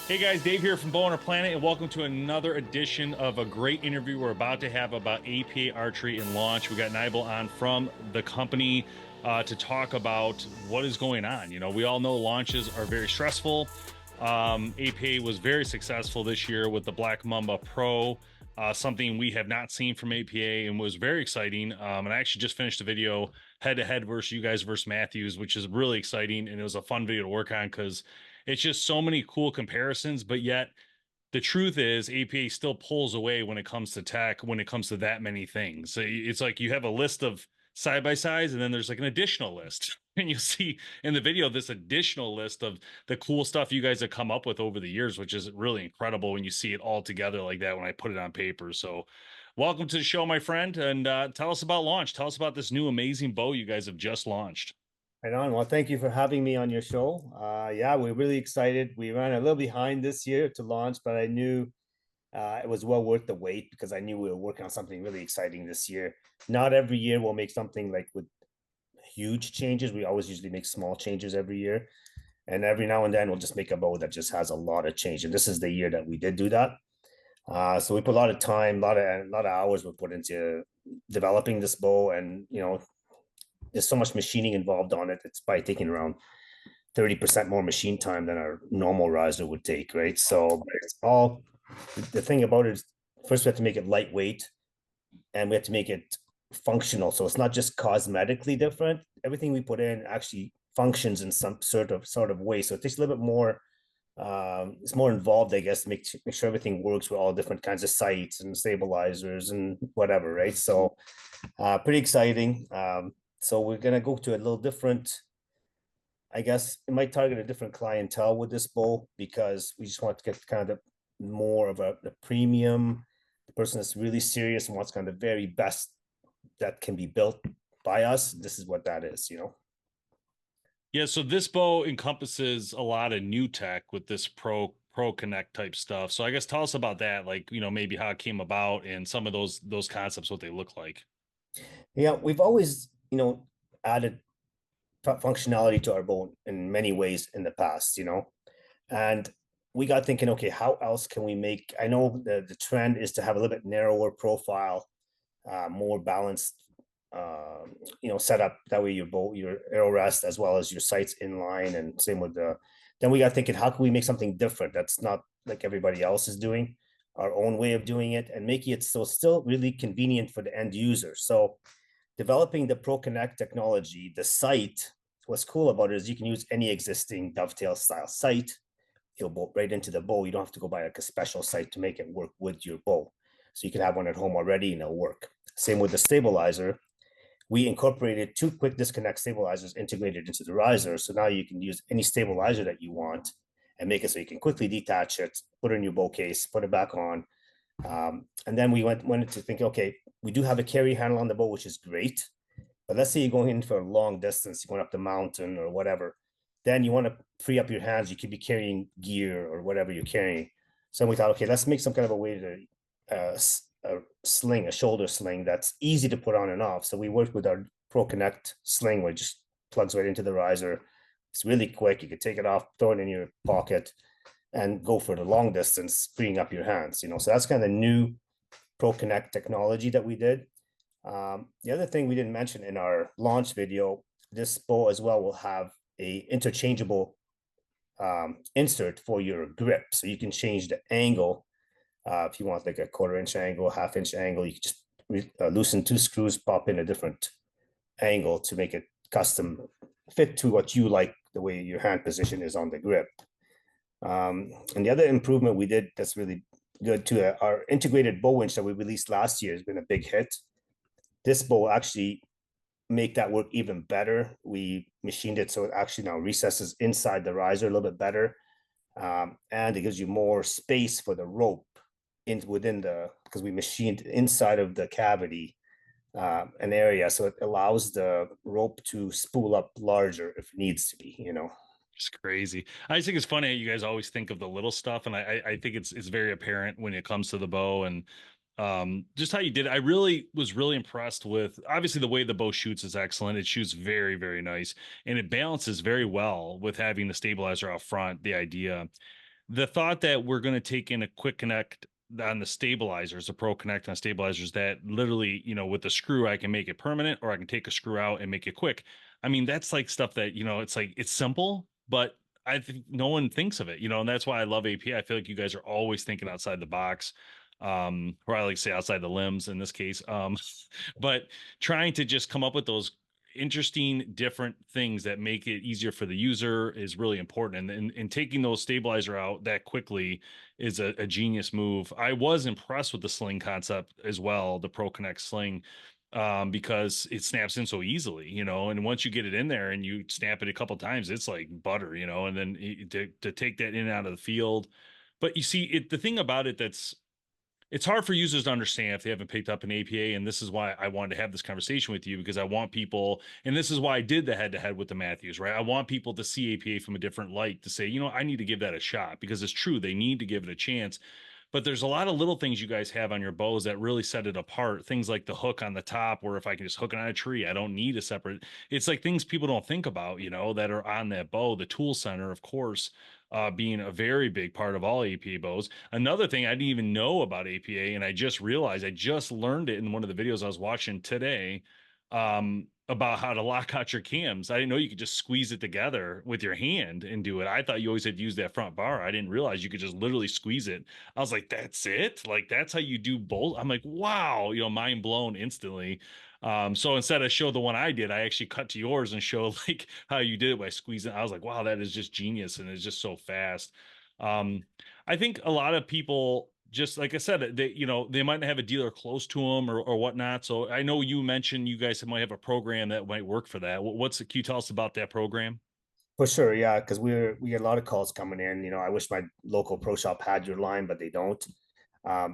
Hey guys, Dave here from BowHunterPlanet, and welcome to another edition of a great interview we're about to have about APA Archery and launch. We got Nibal on from the company to talk about what is going on. You know, we all know launches are very stressful. APA was very successful this year with the Black Mamba PRO, something we have not seen from APA and was very exciting. And I actually just finished a video head to head versus you guys versus Matthews, which is really exciting. And it was a fun video to work on because it's just so many cool comparisons, but yet the truth is APA still pulls away when it comes to tech, when it comes to that many things. So it's like you have a list of side by sides, and then there's like an additional list. And you see in the video this additional list of the cool stuff you guys have come up with over the years, which is really incredible when you see it all together like that when I put it on paper. So welcome to the show, my friend, and tell us about launch. Tell us about this new amazing bow you guys have just launched. Right on. Well, thank you for having me on your show. Yeah, we're really excited. We ran a little behind this year to launch, but I knew it was well worth the wait because I knew we were working on something really exciting this year. Not every year we'll make something like with huge changes. We always usually make small changes every year. And every now and then we'll just make a bow that just has a lot of change. And this is the year that we did do that. So we put a lot of time, a lot of hours we put into developing this bow, and there's so much machining involved on it. It's probably taking around 30% more machine time than our normal riser would take, right? So it's all the thing about it is first we have to make it lightweight and we have to make it functional. So it's not just cosmetically different. Everything we put in actually functions in some sort of way. So it takes a little bit more it's more involved, I guess, to make sure everything works with all different kinds of sights and stabilizers and whatever, right? So pretty exciting. So we're gonna go to a little different. I guess it might target a different clientele with this bowl because we just want to get kind of more of a premium, the person that's really serious and wants kind of the very best that can be built by us. This is what that is. Yeah, so this bow encompasses a lot of new tech with this Pro Connect type stuff. So I guess tell us about that, like, maybe how it came about and some of those concepts, what they look like. Yeah, we've always, added functionality to our boat in many ways in the past. And we got thinking, okay, how else can we make? I know the trend is to have a little bit narrower profile, more balanced, setup. That way, your arrow rest as well as your sights in line, and same with the. Then we got thinking, how can we make something different that's not like everybody else is doing, our own way of doing it, and making it so still really convenient for the end user. So developing the Pro Connect technology, the sight, what's cool about it is you can use any existing dovetail style sight. It'll bolt right into the bow. You don't have to go buy like a special sight to make it work with your bow. So you can have one at home already and it'll work. Same with the stabilizer. We incorporated two quick disconnect stabilizers integrated into the riser. So now you can use any stabilizer that you want and make it so you can quickly detach it, put it in your bow case, put it back on, and then we went to think, okay, we do have a carry handle on the boat, which is great. But let's say you're going in for a long distance, you're going up the mountain or whatever. Then you want to free up your hands. You could be carrying gear or whatever you're carrying. So we thought, okay, let's make some kind of a way to a sling, a shoulder sling that's easy to put on and off. So we worked with our Pro Connect sling, which just plugs right into the riser. It's really quick. You could take it off, throw it in your pocket, and go for the long distance, freeing up your hands. So that's kind of the new Pro Connect technology that we did. The other thing we didn't mention in our launch video, this bow as well will have a interchangeable insert for your grip. So you can change the angle. If you want like a 1/4 inch angle, 1/2 inch angle, you can just loosen two screws, pop in a different angle to make it custom fit to what you like, the way your hand position is on the grip. And the other improvement we did that's really good too, our integrated bow winch that we released last year has been a big hit. This bow actually make that work even better. We machined it so it actually now recesses inside the riser a little bit better, and it gives you more space for the rope within because we machined inside of the cavity an area, so it allows the rope to spool up larger if it needs to be. It's crazy. I just think it's funny how you guys always think of the little stuff, and I think it's very apparent when it comes to the bow and just how you did it. I really was really impressed with obviously the way the bow shoots is excellent. It shoots very, very nice, and it balances very well with having the stabilizer out front, the idea. the thought that we're going to take in a quick connect on the stabilizers, a pro connect on stabilizers that literally, with the screw, I can make it permanent or I can take a screw out and make it quick. I mean, that's like stuff that, it's like, it's simple, but I think no one thinks of it, and that's why I love APA. I feel like you guys are always thinking outside the box, or I like to say outside the limbs in this case. But trying to just come up with those interesting different things that make it easier for the user is really important, and taking those stabilizer out that quickly is a genius move. I was impressed with the sling concept as well, the Pro Connect sling, because it snaps in so easily, and once you get it in there and you snap it a couple times, it's like butter, and then to take that in and out of the field. But you see it, the thing about it that's it's hard for users to understand if they haven't picked up an APA. And this is why I wanted to have this conversation with you, because I want people, and this is why I did the head to head with the Matthews, right? I want people to see APA from a different light, to say, I need to give that a shot, because it's true. They need to give it a chance. But there's a lot of little things you guys have on your bows that really set it apart. Things like the hook on the top, where if I can just hook it on a tree, I don't need a separate. It's like things people don't think about, that are on that bow. The tool center, of course, being a very big part of all APA bows. Another thing I didn't even know about APA, and I just realized, I just learned it in one of the videos I was watching today, about how to lock out your cams. I didn't know you could just squeeze it together with your hand and do it. I thought you always had to use that front bar. I didn't realize you could just literally squeeze it. I was like, that's it? Like, that's how you do both? I'm like, wow, mind blown instantly. So instead of show the one I did, I actually cut to yours and show like how you did it by squeezing. I was like, wow, that is just genius, and it's just so fast. Um, I think a lot of people, just like I said, they might not have a dealer close to them or whatnot. So I know you mentioned you guys might have a program that might work for that. Can you tell us about that program? For sure, yeah, because we get a lot of calls coming in. I wish my local pro shop had your line, but they don't.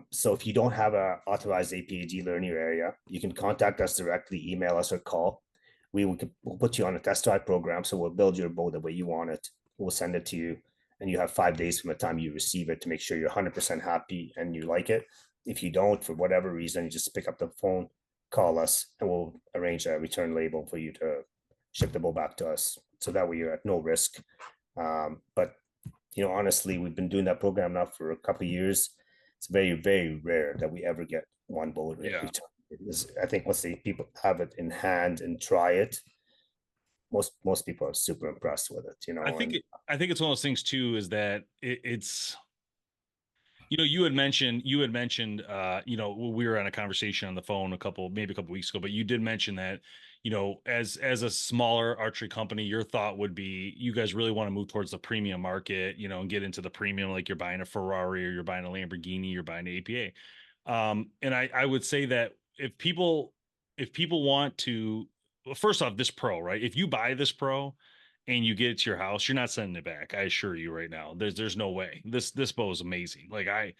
So if you don't have a authorized APA dealer in your area, you can contact us directly, email us, or call. We'll put you on a test drive program, so we'll build your boat the way you want it. We'll send it to you, and you have 5 days from the time you receive it to make sure you're 100% happy and you like it. If you don't, for whatever reason, you just pick up the phone, call us, and we'll arrange a return label for you to ship the boat back to us. So that way you're at no risk. But honestly, we've been doing that program now for a couple of years. It's very, very rare that we ever get one boat Yeah. returned. I think once people have it in hand and try it, most people are super impressed with it. I think And I think it's one of those things too, is that it's you had mentioned we were on a conversation on the phone maybe a couple weeks ago, but you did mention that, as a smaller archery company, your thought would be you guys really want to move towards the premium market, and get into the premium, like you're buying a Ferrari or you're buying a Lamborghini, you're buying an APA. And I would say that if people want to, well, first off, this pro, right? If you buy this pro and you get it to your house, you're not sending it back. I assure you right now. There's no way. This bow is amazing. Like I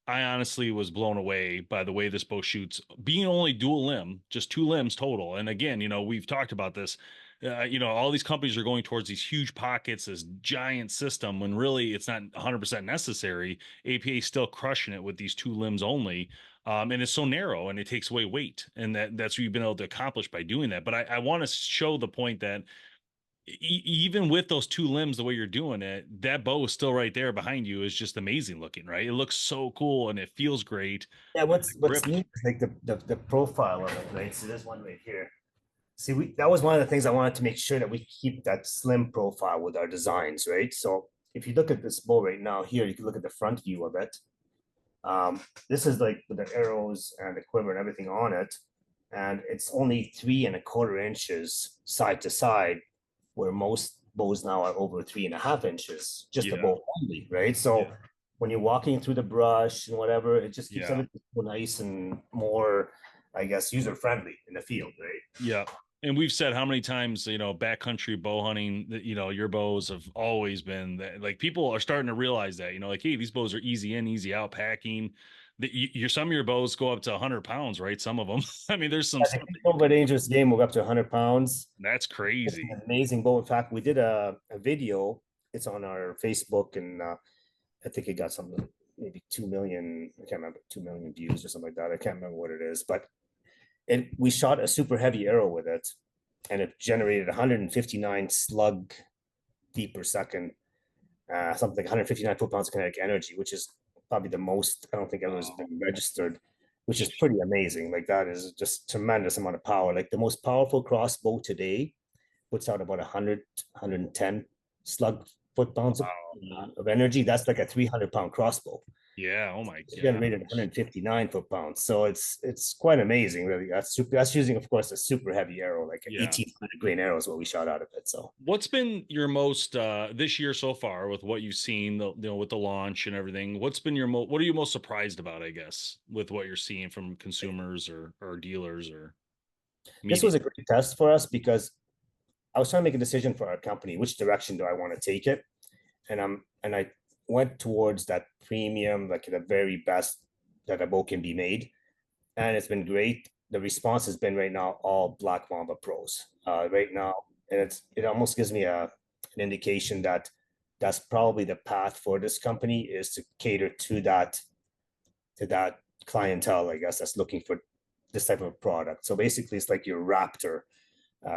honestly was blown away by the way this bow shoots, being only dual limb, just two limbs total. And again, we've talked about this. All these companies are going towards these huge pockets, this giant system, when really it's not 100% necessary. APA is still crushing it with these two limbs only. And it's so narrow and it takes away weight. And that's what you've been able to accomplish by doing that. But I want to show the point that even with those two limbs, the way you're doing it, that bow is still right there behind you, is just amazing looking, right? It looks so cool and it feels great. yeah, The what's grip. neat is like the profile of it, right? So there's one right here. See, that was one of the things I wanted to make sure that we keep that slim profile with our designs, right? So if you look at this bow right now here, you can look at the front view of it. This is like with the arrows and the quiver and everything on it. And it's only 3.25 inches side to side, where most bows now are over 3.5 inches, just the Yeah. bow only, right? So when you're walking through the brush and whatever, it just keeps Yeah. everything so nice and more, I guess, user friendly in the field, right? Yeah. And we've said how many times, backcountry bow hunting, that, your bows have always been that, like, people are starting to realize that, like, hey, these bows are easy in, easy out packing. Some of your bows go up to 100 pounds, right? Some of them. I mean, there's some I think stuff that you over can, dangerous game will go up to 100 pounds. that's It's crazy. an amazing bow. In fact, we did a video. It's on our Facebook, and I think it got something maybe 2 million. I can't remember, 2 million views or something like that. I can't remember what it is, but we shot a super heavy arrow with it, and it generated 159 slug feet per second. something like 159 foot-pounds of kinetic energy, which is probably the most I don't think ever has Wow. been registered, which is pretty amazing. Like that is just tremendous amount of power. Like the most powerful crossbow today puts out about 100, 110 slug foot-pounds Wow. of energy. That's like a 300-pound crossbow. Yeah. Oh my It's God. generated 159 foot-pounds. So it's quite amazing, really. That's using, of course, a super heavy arrow, like an Yeah. 1800 grain arrow is what we shot out of it. So What's been your most this year so far with what you've seen, with the launch and everything? What's been your what are you most surprised about, I guess, with what you're seeing from consumers or dealers or this media? was a great test for us because I was trying to make a decision for our company. Which direction do I want to take it? And I went towards that premium, like the very best that a bow can be made, and it's been great. The response has been right now all Black Mamba pros right now, and it almost gives me an indication that that's probably the path for this company is to cater to that clientele, I guess, that's looking for this type of product. So basically, it's like your Raptor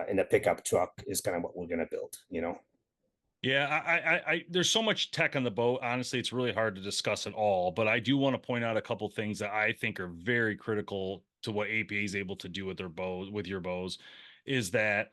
in a pickup truck is kind of what we're gonna build, you know. Yeah, there's so much tech on the boat. Honestly, it's really hard to discuss it all, but I do want to point out a couple things that I think are very critical to what APA is able to do with their bows, with your bows, is that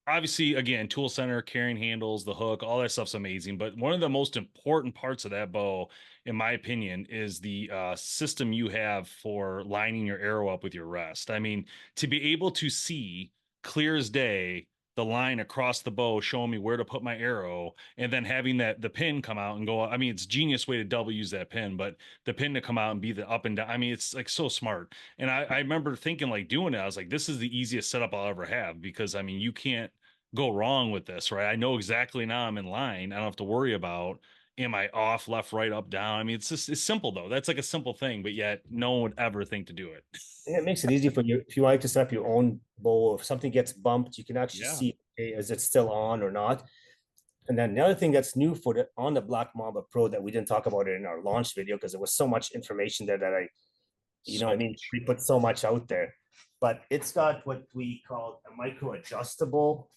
obviously, again, tool center, carrying handles, the hook, all that stuff's amazing. But one of the most important parts of that bow, in my opinion, is the system you have for lining your arrow up with your rest. I mean, to be able to see clear as day the line across the bow showing me where to put my arrow, and then having that the pin come out and go. I mean, it's a genius way to double use that pin, but the pin to come out and be the up and down. I mean, it's like so smart. And I remember thinking, like, doing it, I was like, this is the easiest setup I'll ever have, because I mean, you can't go wrong with this, right? I know exactly now I'm in line. I don't have to worry about, am I off, left, right, up, down. I mean, it's just, it's simple though. That's like a simple thing, but yet no one would ever think to do it. And it makes it easy for you if you like to set up your own bow. If something gets bumped, you can actually Yeah. see, okay, is it still on or not. And then the other thing that's new for the on the Black Mamba Pro that we didn't talk about it in our launch video because there was so much information there that you know So what I mean, much. we put so much out there. But it's got what we call a micro adjustable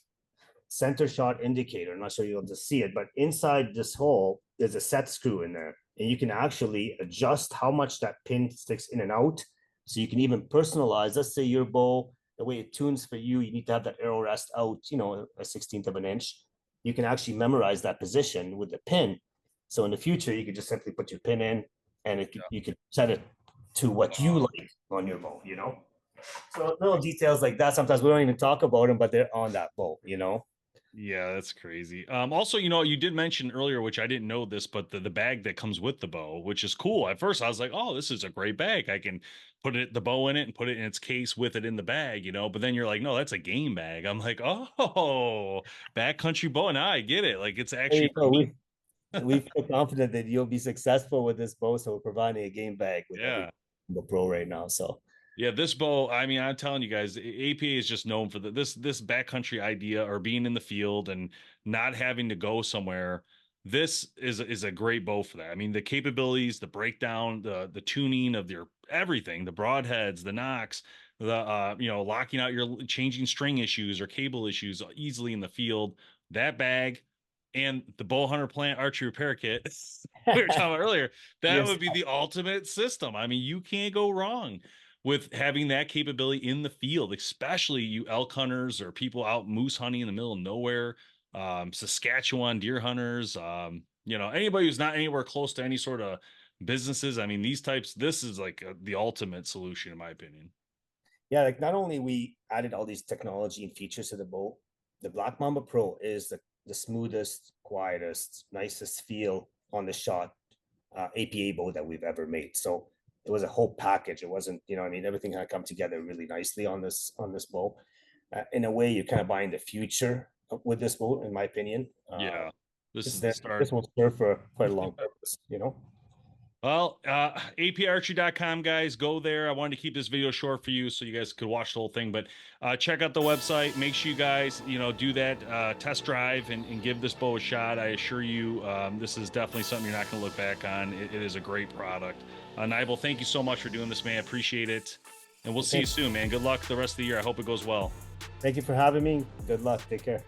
center shot indicator. I'm not sure you'll just see it, but inside this hole, there's a set screw in there. And you can actually adjust how much that pin sticks in and out. So you can even personalize, let's say your bow, the way it tunes for you, you need to have that arrow rest out, you know, a 16th of an inch. You can actually memorize that position with the pin. So in the future, you could just simply put your pin in and you could set it to what you Wow. like on your bow, you know? So little details like that, sometimes we don't even talk about them, but they're on that bow, you know? Yeah, that's crazy. Also, you did mention earlier, which I didn't know this, but the bag that comes with the bow, which is cool. At first, I was like, "Oh, this is a great bag. I can put the bow in it and put it in its case with it in the bag." But then you're like, "No, that's a game bag." I'm like, "Oh, backcountry bow. Now I get it. Like it's There actually you for go. me." We feel confident that you'll be successful with this bow. So we're providing a game bag with every Yeah. pro right now. So Yeah, this bow, I mean, I'm telling you guys, APA is just known for this backcountry idea, or being in the field and not having to go somewhere. This is a great bow for that. I mean, the capabilities, the breakdown, the tuning of your everything, the broadheads, the knocks, the locking out your changing string issues or cable issues easily in the field. That bag and the BowHunterPlanet archery repair kit we were talking about earlier, that yes, would be the ultimate system. I mean, you can't go wrong with having that capability in the field, especially you elk hunters or people out moose hunting in the middle of nowhere, Saskatchewan deer hunters, anybody who's not anywhere close to any sort of businesses. I mean, this is like the ultimate solution, in my opinion. yeah, like not only we added all these technology and features to the bow, the Black Mamba Pro is the smoothest, quietest, nicest feel on the shot APA bow that we've ever made. So it was a whole package. It wasn't, you know, I mean, everything had come together really nicely on this bow. In a way, you're kind of buying the future with this bow, in my opinion. Yeah, this This is the there, start. this will serve for quite a long purpose, you know. Well, aparchery.com, guys, go there. I wanted to keep this video short for you so you guys could watch the whole thing, but check out the website. Make sure you guys, do that test drive and give this bow a shot. I assure you, this is definitely something you're not going to look back on. It is a great product. Nibal, thank you so much for doing this, man. I appreciate it. And we'll see Okay. you soon, man. Good luck the rest of the year. I hope it goes well. Thank you for having me. Good luck. Take care.